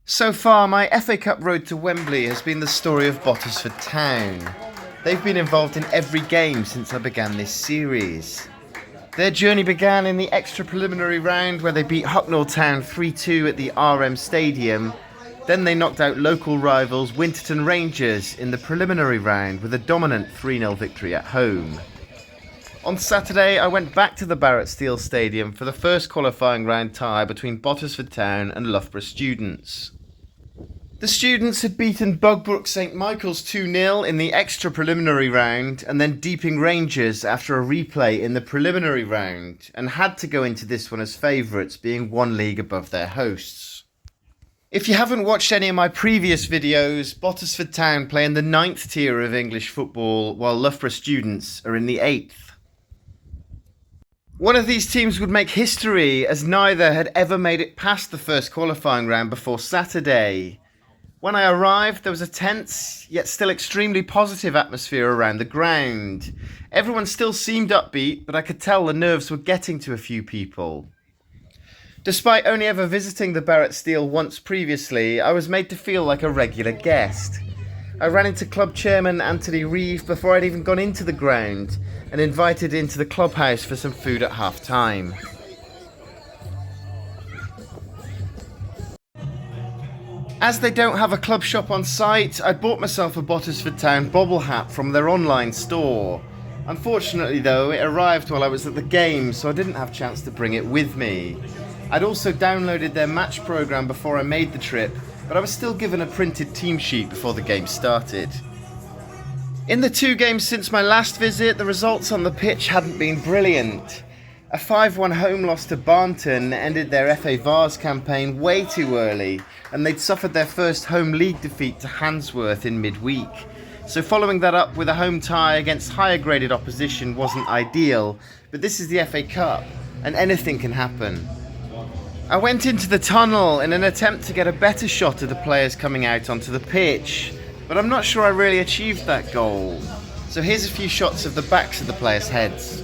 So far, my FA Cup road to Wembley has been the story of Bottesford Town. They've been involved in every game since I began this series. Their journey began in the extra preliminary round where they beat Hucknall Town 3-2 at the RM Stadium. Then they knocked out local rivals Winterton Rangers in the preliminary round with a dominant 3-0 victory at home. On Saturday, I went back to the Barrett Steel Stadium for the first qualifying round tie between Bottesford Town and Loughborough Students. The Students had beaten Bugbrook St Michael's 2-0 in the extra preliminary round and then Deeping Rangers after a replay in the preliminary round, and had to go into this one as favourites, being one league above their hosts. If you haven't watched any of my previous videos, Bottesford Town play in the 9th tier of English football while Loughborough Students are in the 8th. One of these teams would make history, as neither had ever made it past the first qualifying round before Saturday. When I arrived, there was a tense, yet still extremely positive atmosphere around the ground. Everyone still seemed upbeat, but I could tell the nerves were getting to a few people. Despite only ever visiting the Barrett Steel once previously, I was made to feel like a regular guest. I ran into club chairman Anthony Reeve before I'd even gone into the ground, and invited into the clubhouse for some food at half time. As they don't have a club shop on site, I bought myself a Bottesford Town bobble hat from their online store. Unfortunately though, it arrived while I was at the game, so I didn't have a chance to bring it with me. I'd also downloaded their match programme before I made the trip, but I was still given a printed team sheet before the game started. In the 2 games since my last visit, the results on the pitch hadn't been brilliant. A 5-1 home loss to Barnton ended their FA Vars campaign way too early, and they'd suffered their first home league defeat to Handsworth in midweek. So following that up with a home tie against higher graded opposition wasn't ideal, but this is the FA Cup, and anything can happen. I went into the tunnel in an attempt to get a better shot of the players coming out onto the pitch, but I'm not sure I really achieved that goal. So here's a few shots of the backs of the players' heads.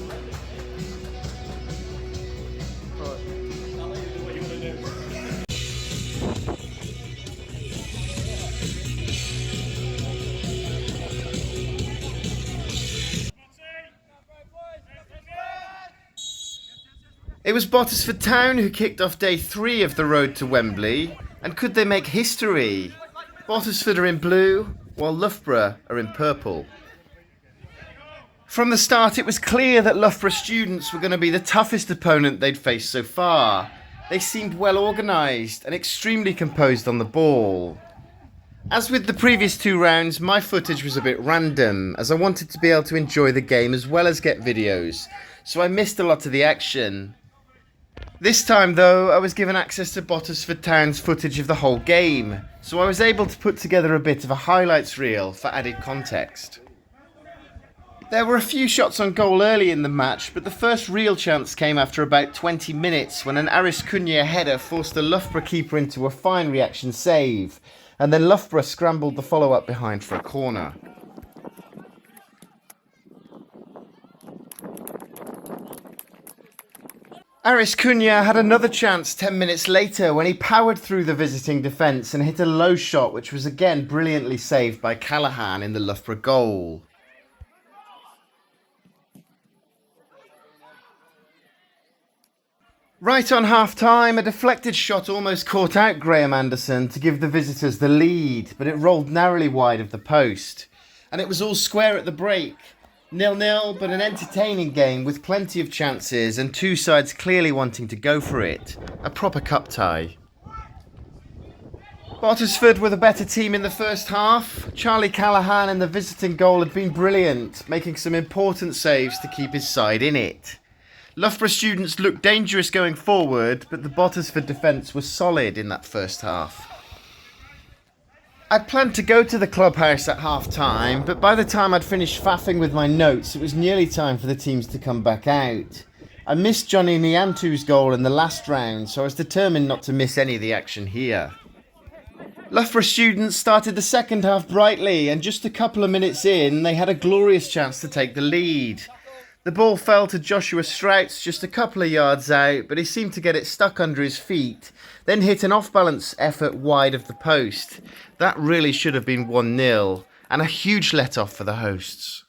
It was Bottesford Town who kicked off day 3 of the road to Wembley, and could they make history? Bottesford are in blue, while Loughborough are in purple. From the start, it was clear that Loughborough Students were going to be the toughest opponent they'd faced so far. They seemed well organised and extremely composed on the ball. As with the previous 2 rounds, my footage was a bit random, as I wanted to be able to enjoy the game as well as get videos, so I missed a lot of the action. This time though, I was given access to Bottesford Town's footage of the whole game, so I was able to put together a bit of a highlights reel for added context. There were a few shots on goal early in the match, but the first real chance came after about 20 minutes when an Aris Cunha header forced the Loughborough keeper into a fine reaction save, and then Loughborough scrambled the follow-up behind for a corner. Aris Cunha had another chance 10 minutes later when he powered through the visiting defence and hit a low shot, which was again brilliantly saved by Callaghan in the Loughborough goal. Right on half-time, a deflected shot almost caught out Graham Anderson to give the visitors the lead, but it rolled narrowly wide of the post. And it was all square at the break. 0-0, but an entertaining game with plenty of chances and 2 sides clearly wanting to go for it. A proper cup tie. Bottesford were the better team in the first half. Charlie Callaghan in the visiting goal had been brilliant, making some important saves to keep his side in it. Loughborough Students looked dangerous going forward, but the Bottesford defence was solid in that first half. I'd planned to go to the clubhouse at half-time, but by the time I'd finished faffing with my notes, it was nearly time for the teams to come back out. I missed Johnny Niantu's goal in the last round, so I was determined not to miss any of the action here. Loughborough Students started the second half brightly, and just a couple of minutes in, they had a glorious chance to take the lead. The ball fell to Joshua Strouts just a couple of yards out, but he seemed to get it stuck under his feet, then hit an off-balance effort wide of the post. That really should have been 1-0, and a huge let-off for the hosts.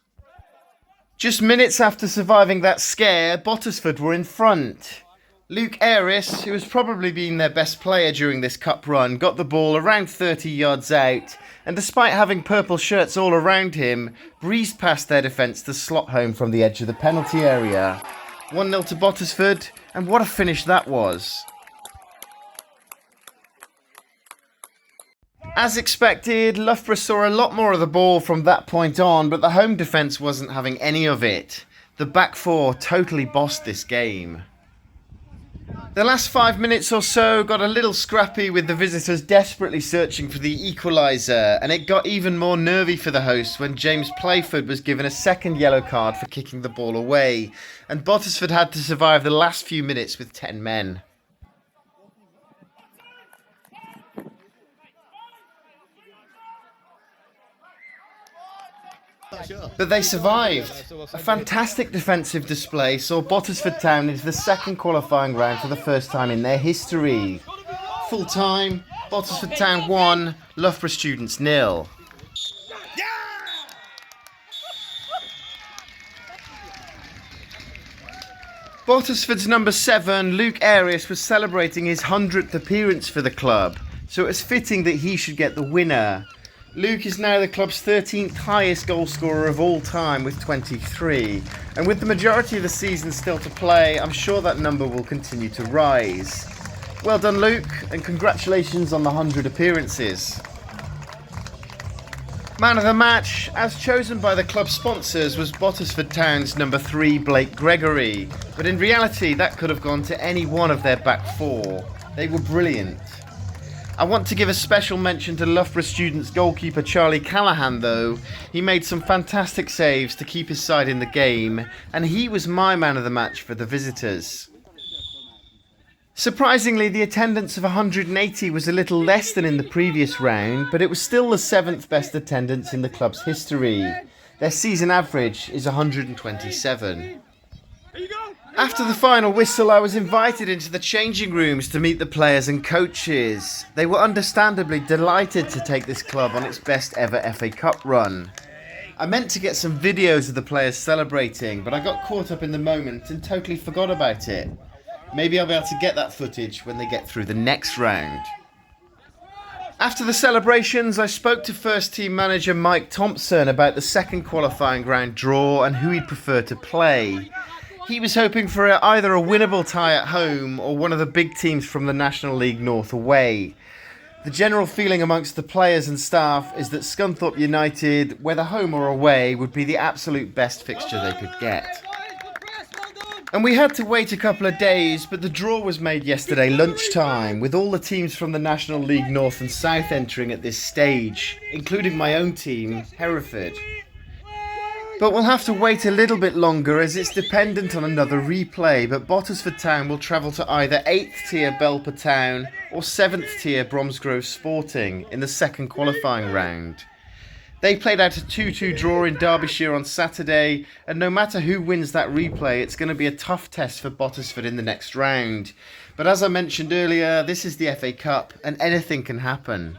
Just minutes after surviving that scare, Bottesford were in front. Luke Ayres, who has probably been their best player during this cup run, got the ball around 30 yards out, and despite having purple shirts all around him, breezed past their defence to slot home from the edge of the penalty area. 1-0 to Bottesford, and what a finish that was. As expected, Loughborough saw a lot more of the ball from that point on, but the home defence wasn't having any of it. The back four totally bossed this game. The last 5 minutes or so got a little scrappy with the visitors desperately searching for the equaliser, and it got even more nervy for the hosts when James Playford was given a second yellow card for kicking the ball away, and Bottesford had to survive the last few minutes with 10 men. But they survived. A fantastic defensive display saw Bottesford Town into the second qualifying round for the first time in their history. Full time, Bottesford Town 1, Loughborough Students 0. Bottesford's number 7, Luke Ayres, was celebrating his 100th appearance for the club, so it was fitting that he should get the winner. Luke is now the club's 13th highest goal scorer of all time with 23, and with the majority of the season still to play, I'm sure that number will continue to rise. Well done, Luke, and congratulations on the 100 appearances. Man of the match, as chosen by the club sponsors, was Bottesford Town's number 3, Blake Gregory, but in reality that could have gone to any one of their back four. They were brilliant. I want to give a special mention to Loughborough Students goalkeeper Charlie Callahan though. He made some fantastic saves to keep his side in the game, and he was my man of the match for the visitors. Surprisingly, the attendance of 180 was a little less than in the previous round, but it was still the 7th best attendance in the club's history. Their season average is 127. After the final whistle, I was invited into the changing rooms to meet the players and coaches. They were understandably delighted to take this club on its best ever FA Cup run. I meant to get some videos of the players celebrating, but I got caught up in the moment and totally forgot about it. Maybe I'll be able to get that footage when they get through the next round. After the celebrations, I spoke to first team manager Mike Thompson about the second qualifying round draw and who he'd prefer to play. He was hoping for either a winnable tie at home or one of the big teams from the National League North away. The general feeling amongst the players and staff is that Scunthorpe United, whether home or away, would be the absolute best fixture they could get. And we had to wait a couple of days, but the draw was made yesterday lunchtime, with all the teams from the National League North and South entering at this stage, including my own team, Hereford. But we'll have to wait a little bit longer as it's dependent on another replay, but Bottesford Town will travel to either 8th tier Belper Town or 7th tier Bromsgrove Sporting in the second qualifying round. They played out a 2-2 draw in Derbyshire on Saturday, and no matter who wins that replay, it's going to be a tough test for Bottesford in the next round. But as I mentioned earlier, this is the FA Cup and anything can happen.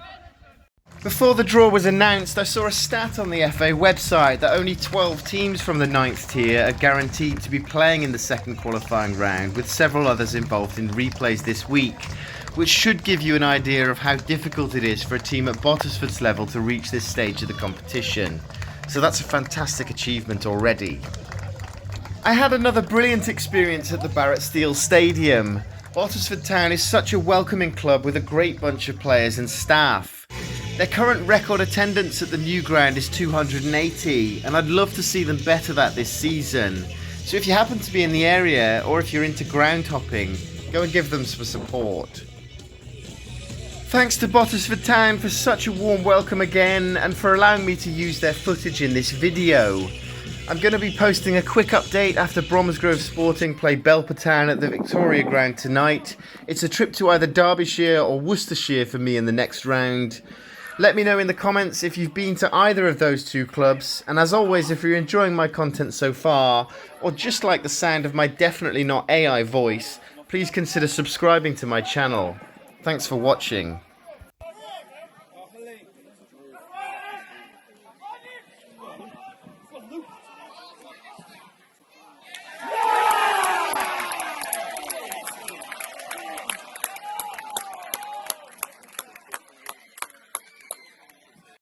Before the draw was announced, I saw a stat on the FA website that only 12 teams from the 9th tier are guaranteed to be playing in the second qualifying round, with several others involved in replays this week, which should give you an idea of how difficult it is for a team at Bottesford's level to reach this stage of the competition. So that's a fantastic achievement already. I had another brilliant experience at the Barrett Steel Stadium. Bottesford Town is such a welcoming club with a great bunch of players and staff. Their current record attendance at the new ground is 280, and I'd love to see them better that this season. So if you happen to be in the area, or if you're into ground hopping, go and give them some support. Thanks to Bottesford Town for such a warm welcome again, and for allowing me to use their footage in this video. I'm going to be posting a quick update after Bromsgrove Sporting play Belper Town at the Victoria Ground tonight. It's a trip to either Derbyshire or Worcestershire for me in the next round. Let me know in the comments if you've been to either of those two clubs, and as always, if you're enjoying my content so far, or just like the sound of my definitely not AI voice, please consider subscribing to my channel. Thanks for watching.